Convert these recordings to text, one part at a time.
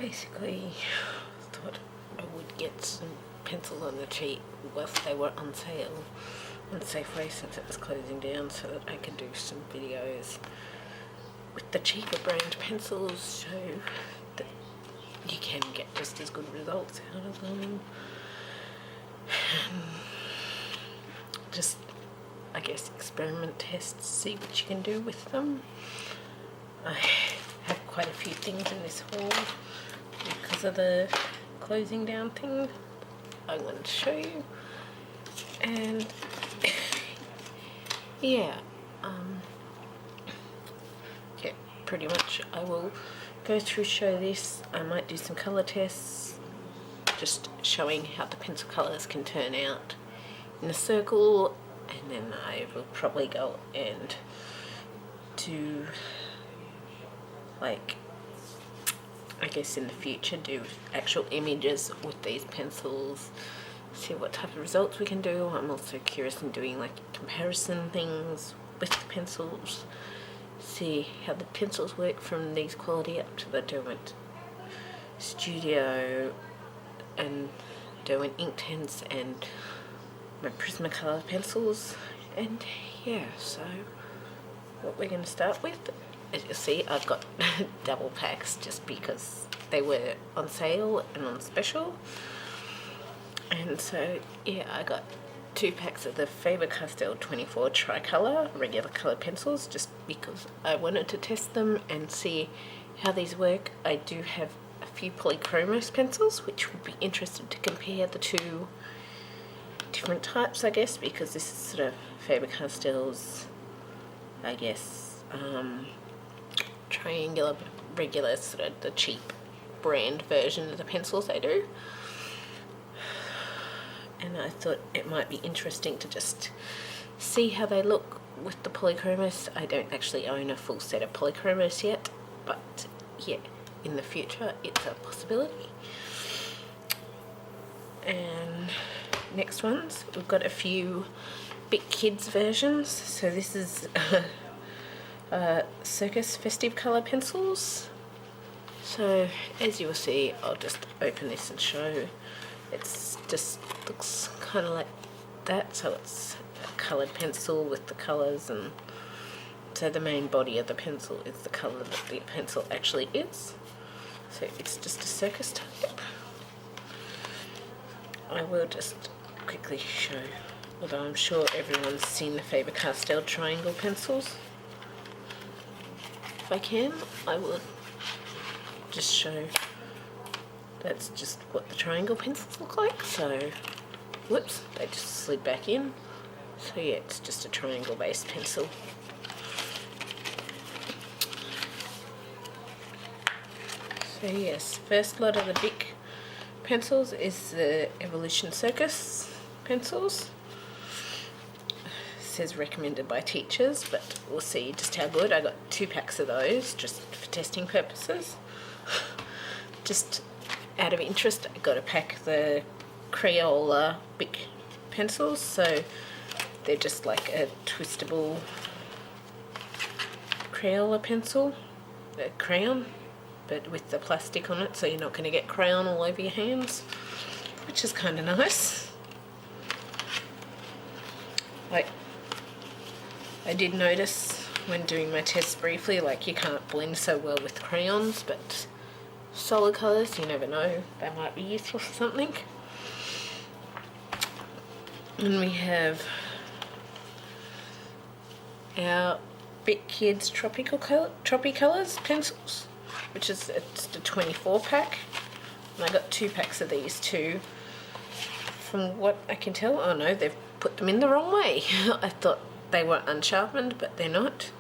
basically thought I would get some pencils on the cheap whilst they were on sale on Safeways since it was closing down, so that I could do some videos with the cheaper brand pencils, so that you can get just as good results out of them. Just, I guess, experiment tests, see what you can do with them. I have quite a few things in this haul because of the closing down thing I wanted to show you. And yeah, pretty much I will go through, show this. I might do some colour tests, just showing how the pencil colours can turn out in a circle, and then I will probably go and do, like, I guess in the future, do actual images with these pencils, see what type of results we can do. I'm also curious in doing like comparison things with the pencils, see how the pencils work from these quality up to the Differnt Studio and Differnt Inktense and my Prismacolour pencils. And yeah, so what we're going to start with, as you'll see, I've got double packs just because they were on sale and on special. And so yeah, I got 2 packs of the Fabercastell Tri Colour regular colour pencils just because I wanted to test them and see how these work. I do have a few polychromos pencils which would be interested to compare the two different types, I guess, because this is sort of Faber-Castell's, I guess, triangular regular, sort of the cheap brand version of the pencils they do. And I thought it might be interesting to just see how they look with the polychromos. I don't actually own a full set of polychromos yet, but yeah, in the future it's a possibility. And next ones, we've got a few Big Kids versions. So this is Circus Festive Colour Pencils. So as you will see, I'll just open this and show. It's just looks kind of like that, so it's a coloured pencil with the colours, and so the main body of the pencil is the colour that the pencil actually is. So it's just a circus type. I will just quickly show, although I'm sure everyone's seen the Faber-Castell triangle pencils. If I can, I will just show. That's just what the triangle pencils look like. So, whoops, they just slid back in. So yeah, it's just a triangle based pencil. So yes, first lot of the big pencils is the Evolution Circus pencils. It says recommended by teachers, but we'll see just how good. I got 2 packs of those just for testing purposes. Just out of interest, I got a pack of the Crayola big pencils, so they're just like a twistable Crayola pencil, a crayon, but with the plastic on it, so you're not going to get crayon all over your hands, which is kind of nice. Like, I did notice when doing my tests briefly, like you can't blend so well with crayons, but solid colours, you never know, they might be useful for something. And we have our Big Kids Tropicolours pencils, which is just a 24 pack, and I got 2 packs of these too. From what I can tell, oh no, they've put them in the wrong way. I thought they were unsharpened, but they're not.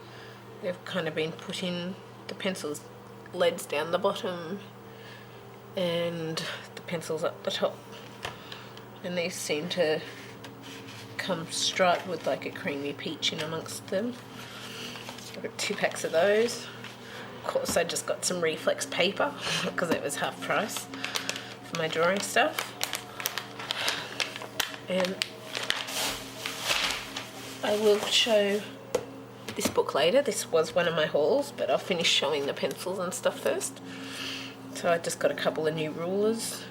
They've kind of been put in the pencils leads down the bottom and the pencils up the top, and these seem to come striped with like a creamy peach in amongst them. I've got 2 packs of those. Of course, I just got some reflex paper because it was half price for my drawing stuff. And I will show this book later. This was one of my hauls, but I'll finish showing the pencils and stuff first. So I just got a couple of new rulers.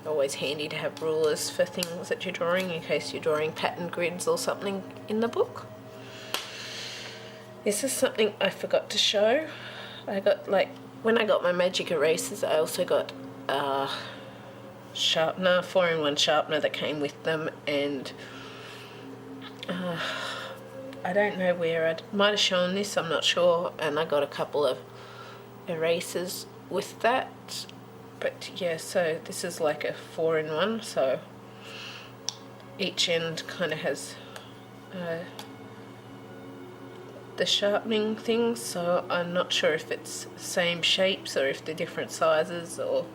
Always handy to have rulers for things that you're drawing in case you're drawing pattern grids or something in the book. This is something I forgot to show. I got, like, when I got my magic erasers, I also got a sharpener, 4-in-1 sharpener that came with them, and I don't know where I might have shown this, I'm not sure, and I got a couple of erasers with that. But yeah, so this is like a 4-in-1, so each end kind of has the sharpening things, so I'm not sure if it's same shapes or if they're different sizes or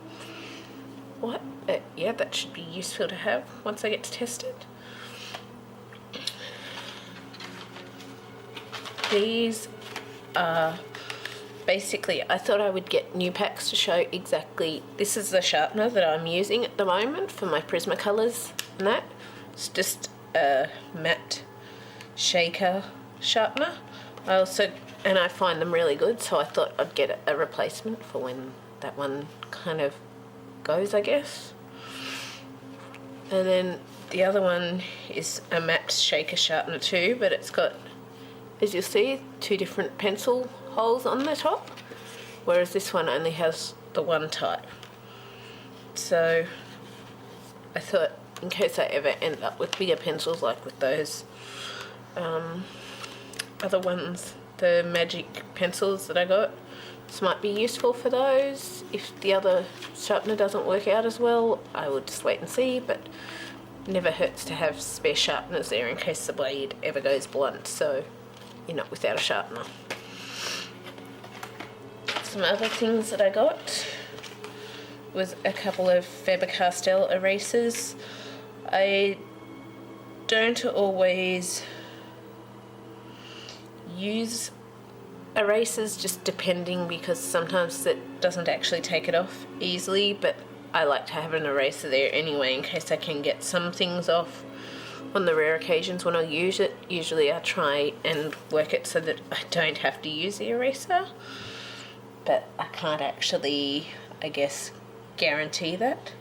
what, but yeah, that should be useful to have once I get to test it. These are basically, I thought I would get new packs to show exactly, this is the sharpener that I'm using at the moment for my Prismacolors and that. It's just a matte shaker sharpener. I find them really good, so I thought I'd get a replacement for when that one kind of goes, I guess. And then the other one is a matte shaker sharpener too, but it's got, as you'll see, 2 different pencil holes on the top, whereas this one only has the one type. So I thought, in case I ever end up with bigger pencils like with those other ones, the magic pencils that I got, this might be useful for those. If the other sharpener doesn't work out as well, I will just wait and see, but never hurts to have spare sharpeners there in case the blade ever goes blunt, so you're not without a sharpener. Some other things that I got was a couple of Fabercastell erasers. I don't always use erasers, just depending, because sometimes it doesn't actually take it off easily, but I like to have an eraser there anyway in case I can get some things off on the rare occasions when I use it. Usually I try and work it so that I don't have to use the eraser, but I can't actually, I guess, guarantee that.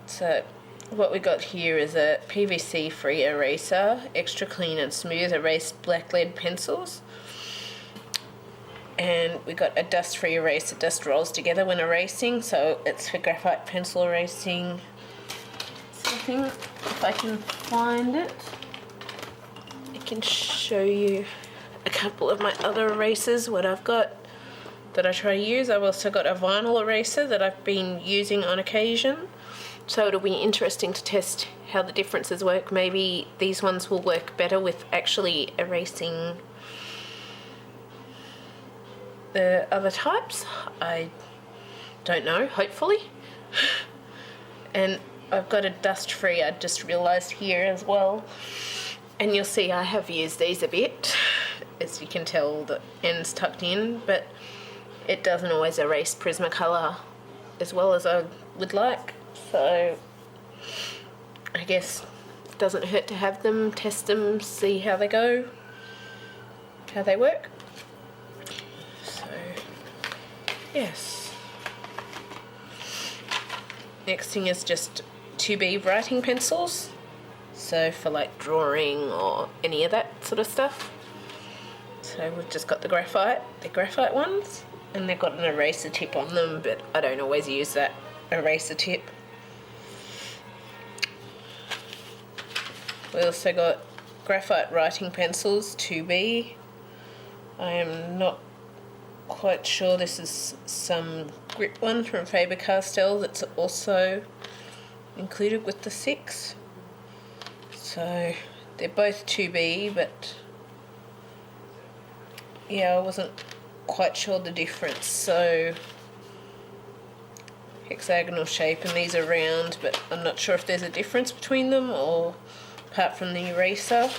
So what we got here is a PVC free eraser, extra clean and smooth erased black lead pencils. And we got a dust free eraser, dust rolls together when erasing, so it's for graphite pencil erasing. Something, if I can find it, I can show you a couple of my other erasers, what I've got that I try to use. I've also got a vinyl eraser that I've been using on occasion, so it'll be interesting to test how the differences work. Maybe these ones will work better with actually erasing the other types. I don't know, hopefully. And I've got a dust free, I just realised here as well, and you'll see I have used these a bit, as you can tell the end's tucked in, but it doesn't always erase Prismacolor as well as I would like, so I guess it doesn't hurt to have them, test them, see how they go, how they work. So yes, next thing is just 2B writing pencils, so for like drawing or any of that sort of stuff. So we've just got the graphite ones, and they've got an eraser tip on them, but I don't always use that eraser tip. We also got graphite writing pencils, 2B. I am not quite sure, this is some grip one from Faber-Castell that's also included with the 6. So they're both 2B, but yeah, I wasn't quite sure the difference. So hexagonal shape, and these are round, but I'm not sure if there's a difference between them or apart from the eraser.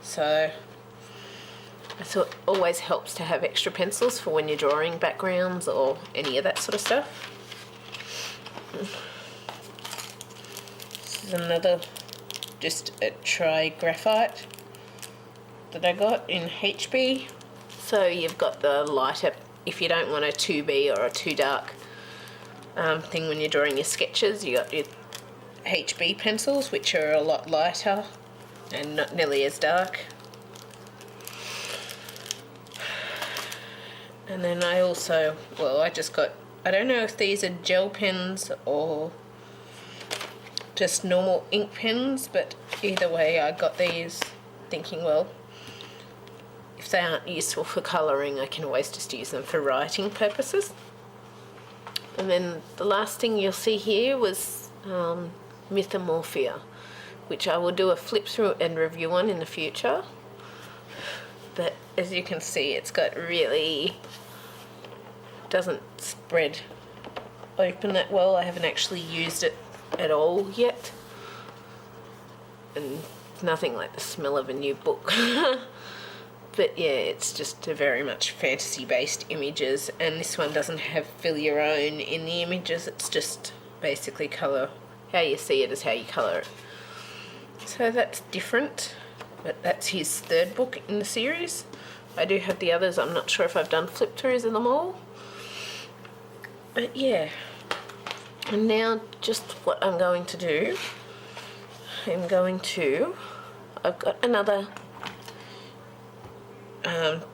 So I thought it always helps to have extra pencils for when you're drawing backgrounds or any of that sort of stuff. This is another, just a Tri Graphite that I got in HB. So you've got the lighter if you don't want a 2B or a too dark thing when you're drawing your sketches, you got your HB pencils, which are a lot lighter and not nearly as dark. And then I also, well, I just got, I don't know if these are gel pens or just normal ink pens, but either way I got these thinking, well, if they aren't useful for colouring, I can always just use them for writing purposes. And then the last thing you'll see here was Mythomorphia, which I will do a flip through and review on in the future. But as you can see, it's got really, doesn't spread open that well. I haven't actually used it at all yet, and nothing like the smell of a new book. But yeah, it's just a very much fantasy based images, and this one doesn't have fill your own in the images, it's just basically colour, how you see it is how you colour it. So that's different, but that's his third book in the series. I do have the others, I'm not sure if I've done flip throughs of them all. But yeah, and now just what I'm going to do, I've got another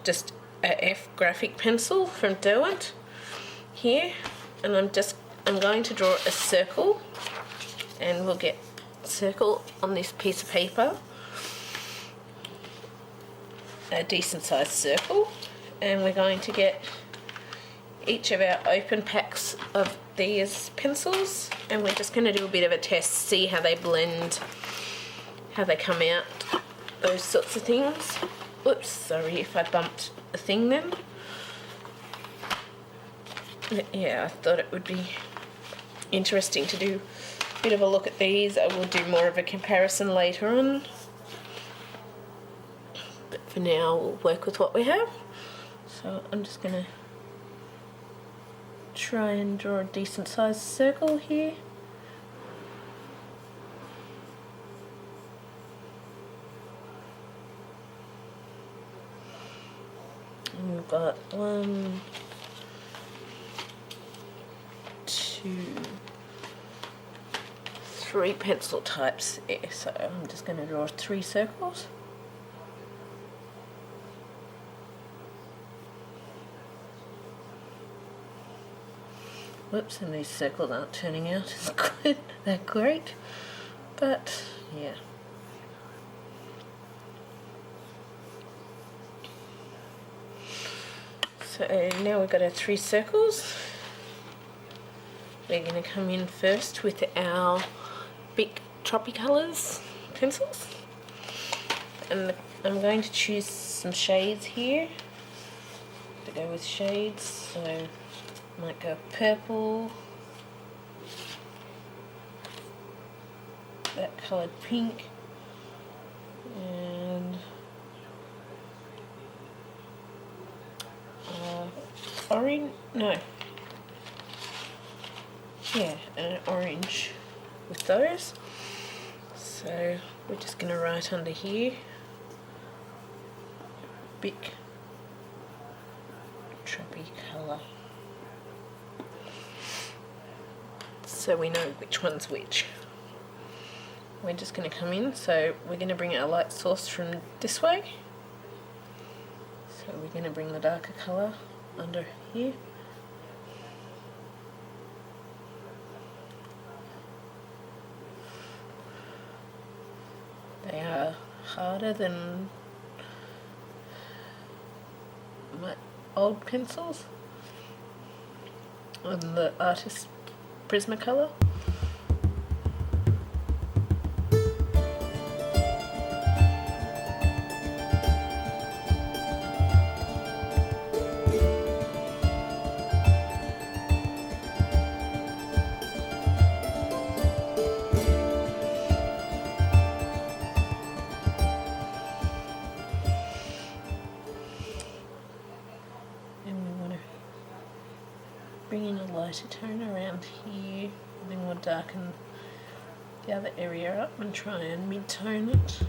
just a F graphic pencil from Differnt here, and I'm going to draw a circle, and we'll get a circle on this piece of paper, a decent sized circle, and we're going to get each of our open packs of these pencils, and we're just going to do a bit of a test, see how they blend, how they come out, those sorts of things. Oops, sorry if I bumped a thing then. But yeah, I thought it would be interesting to do a bit of a look at these. I will do more of a comparison later on, but for now we'll work with what we have. So I'm just going to try and draw a decent sized circle here. And we've got 1, 2, 3 pencil types there, so I'm just going to draw 3 circles. Whoops, and these circles aren't turning out as good, that great, but yeah. So now we've got our 3 circles. We're going to come in first with our big Tricolors pencils, and I'm going to choose some shades here to go with shades. So I might go purple, that coloured pink, and orange, no, yeah, and an orange with those. So we're just going to write under here, big Tricolor, so we know which one's which. We're just going to come in, so we're going to bring our light source from this way. So we're going to bring the darker colour under here. They are harder than my old pencils on the artist Prismacolour. Bring in a lighter tone around here, and then we'll darken the other area up and try and mid-tone it.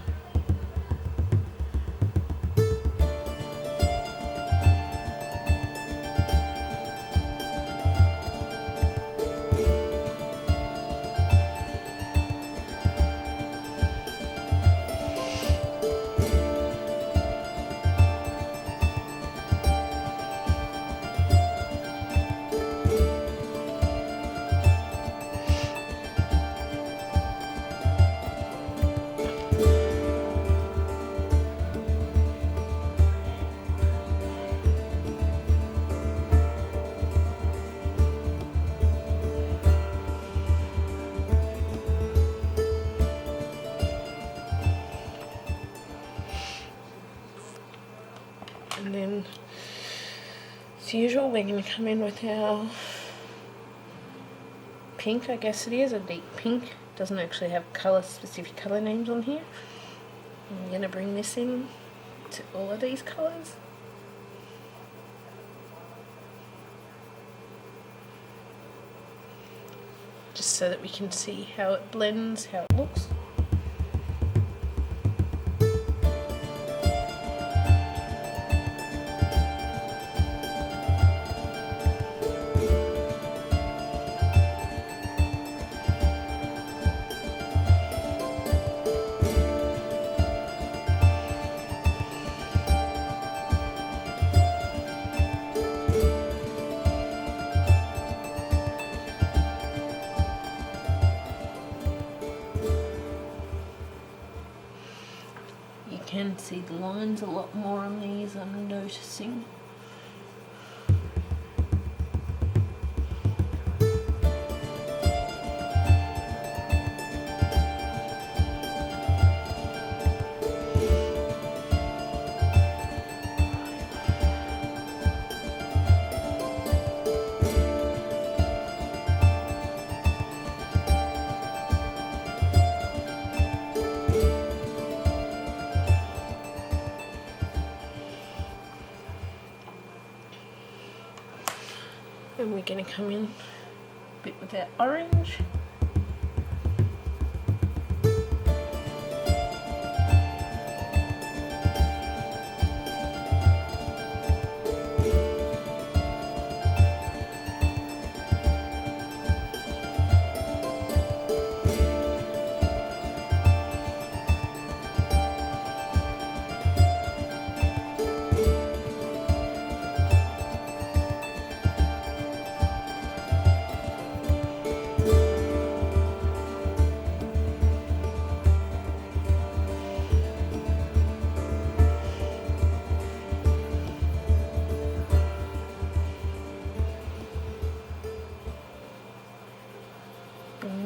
as usual, we're going to come in with our pink, I guess it is, a deep pink. Doesn't actually have specific colour names on here. I'm going to bring this in to all of these colours. Just so that we can see how it blends, how it looks. You can see the lines a lot more on these, I'm noticing. And we're going to come in a bit with our orange.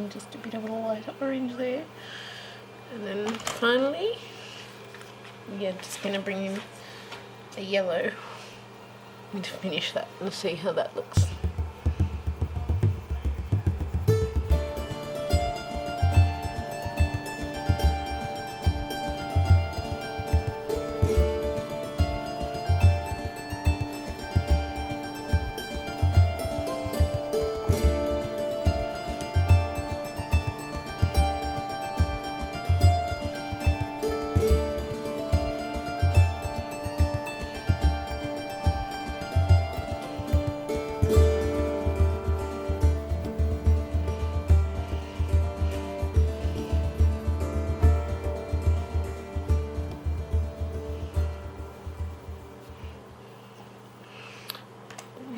Just a bit of a light orange there, and then finally we're just going to bring in a yellow and to finish that and see how that looks.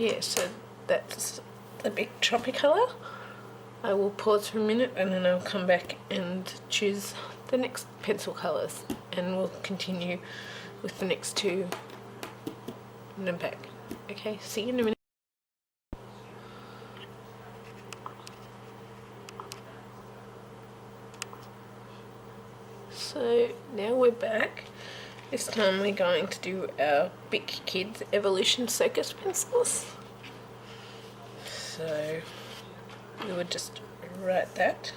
Yeah, so that's the big Tropicolor. I will pause for a minute and then I'll come back and choose the next pencil colours, and we'll continue with the next two and then back. Okay, see you in a minute. So now we're back. This time we're going to do our Big Kids Evolution Circus pencils. So we would just write that.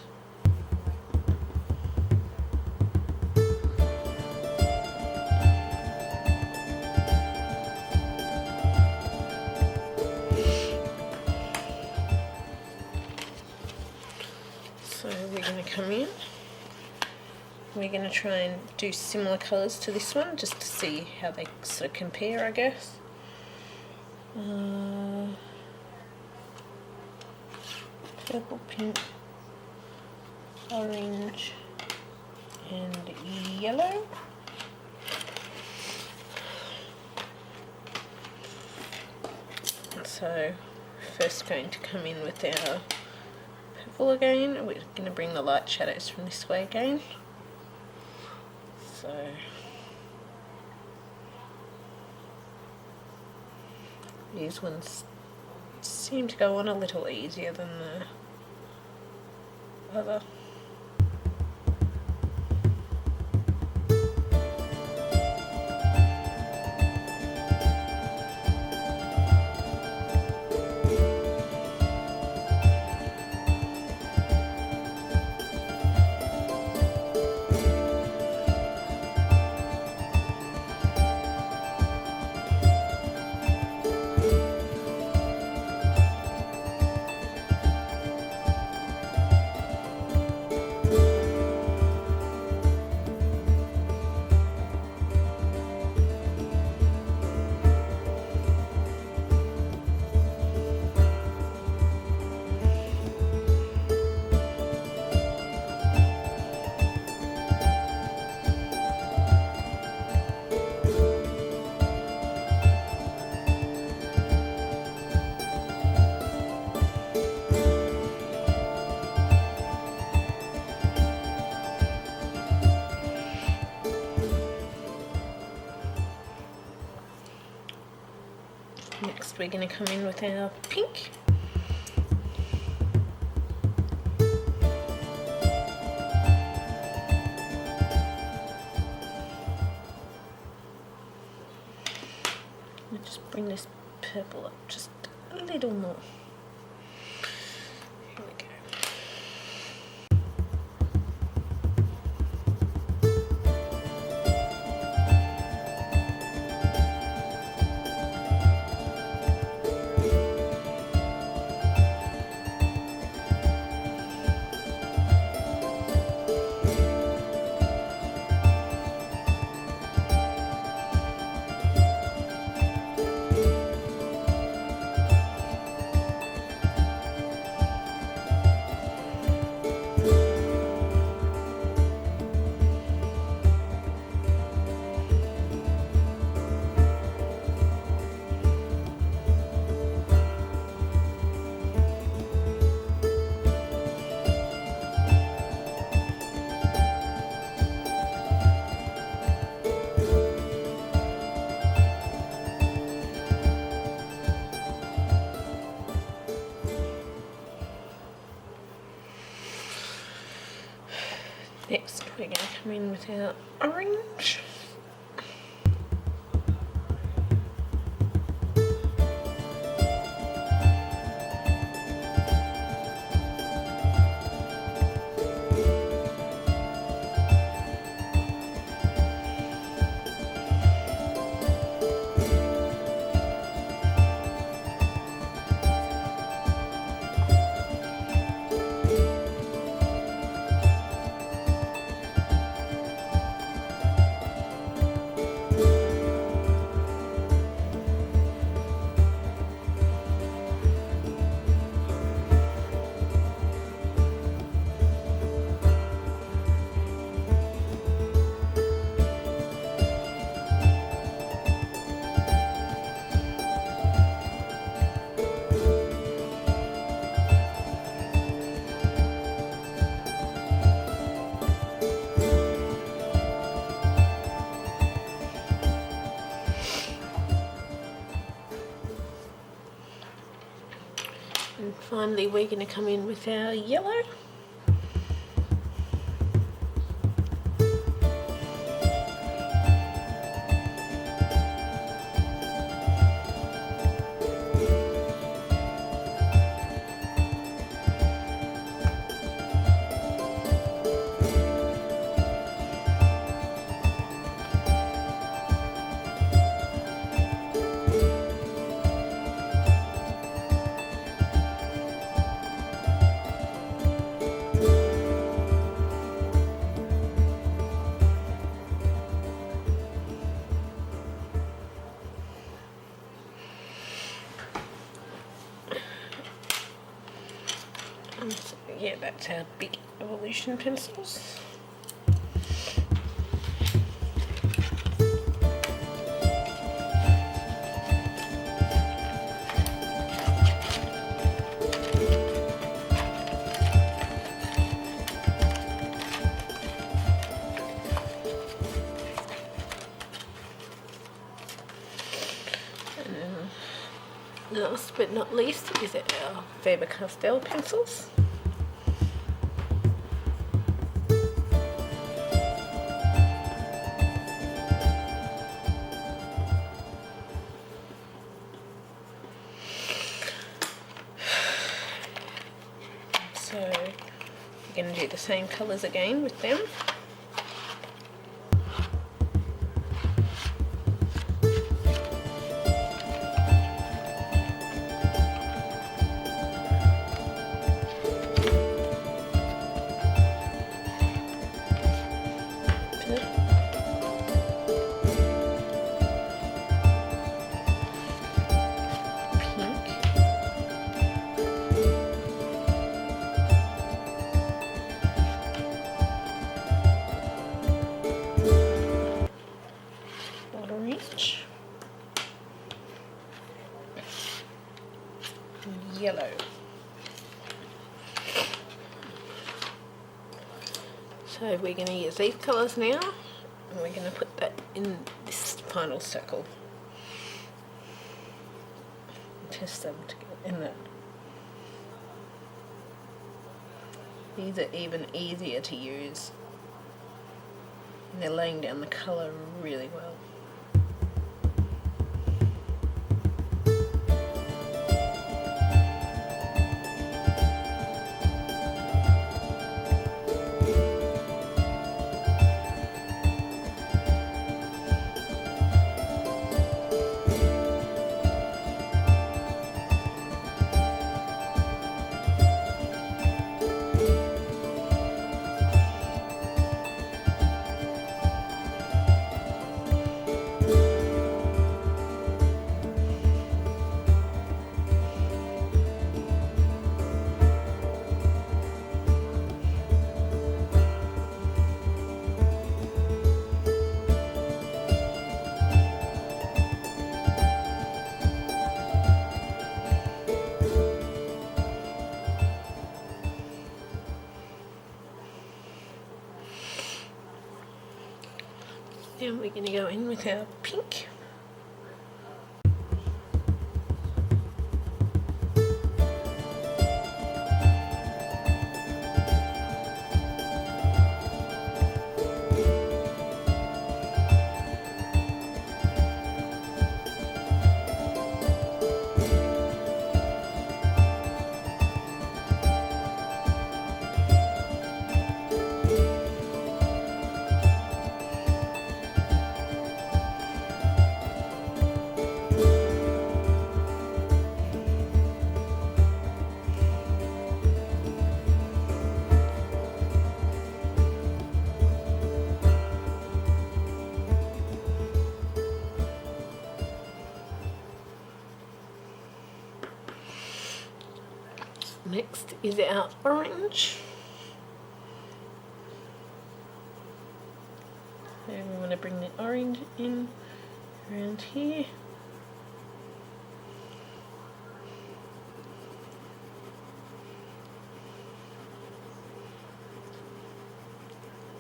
So we're going to come in. We're going to try and do similar colours to this one, just to see how they sort of compare, I guess. Purple, pink, orange and yellow. So first going to come in with our purple again. We're going to bring the light shadows from this way again. So these ones seem to go on a little easier than the other. Next we're going to come in with our pink. I'll just bring this purple up just a little more. Here we go. Next we're going to come in with our orange. And finally we're going to come in with our yellow. So yeah, that's our big evolution pencils. Last but not least is our Fabercastell pencils. So we're going to do the same colours again with them. Yellow. So we're going to use these colours now, and we're going to put that in this final circle. test them together in that. These are even easier to use. And they're laying down the colour really well. Now we're going to go in with our pink. Next is our orange. And we want to bring the orange in around here.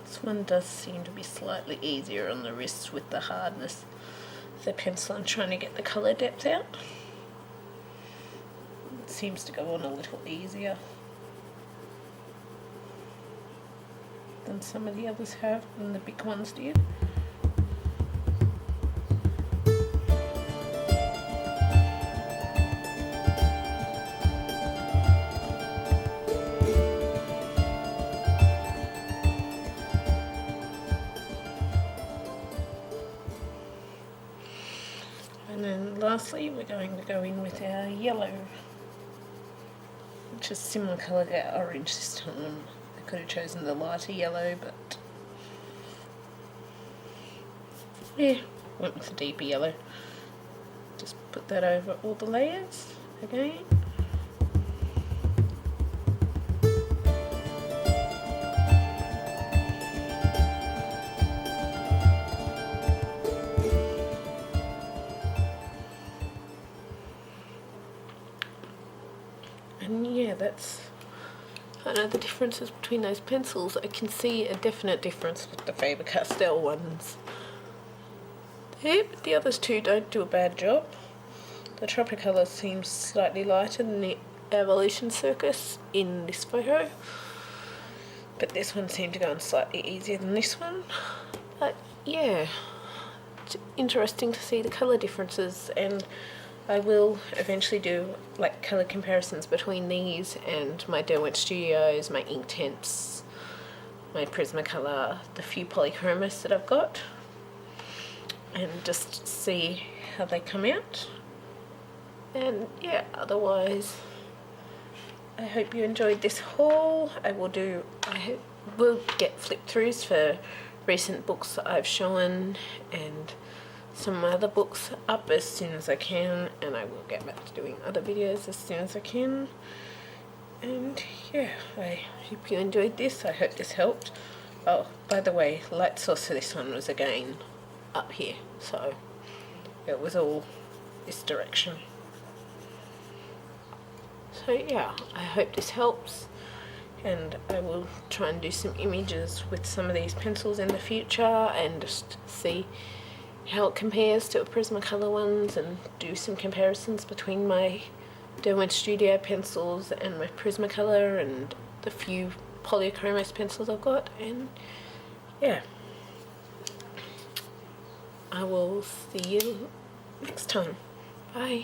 This one does seem to be slightly easier on the wrists with the hardness of the pencil. I'm trying to get the colour depth out. Seems to go on a little easier than some of the others have, and the big ones did. And then lastly we're going to go in with our yellow, which is similar colour to our orange this time. I could have chosen the lighter yellow, but yeah, went with the deeper yellow. Just put that over all the layers again. And yeah, I know the differences between those pencils. I can see a definite difference with the Faber-Castell ones there, but the others two don't do a bad job. The Tropicolor seems slightly lighter than the Evolution Circus in this photo, but this one seemed to go on slightly easier than this one. But yeah, it's interesting to see the colour differences, and I will eventually do like colour comparisons between these and my Derwent Studios, my Inktense, my Prismacolor, the few polychromos that I've got, and just see how they come out. And yeah, otherwise I hope you enjoyed this haul. I will get flip throughs for recent books that I've shown and some other books up as soon as I can, and I will get back to doing other videos as soon as I can. And yeah, I hope you enjoyed this. I hope this helped. Oh, by the way, light source for this one was again up here, so it was all this direction. So yeah, I hope this helps, and I will try and do some images with some of these pencils in the future and just see how it compares to Prismacolor ones and do some comparisons between my Derwent Studio pencils and my Prismacolor and the few polychromos pencils I've got. And yeah, I will see you next time. Bye.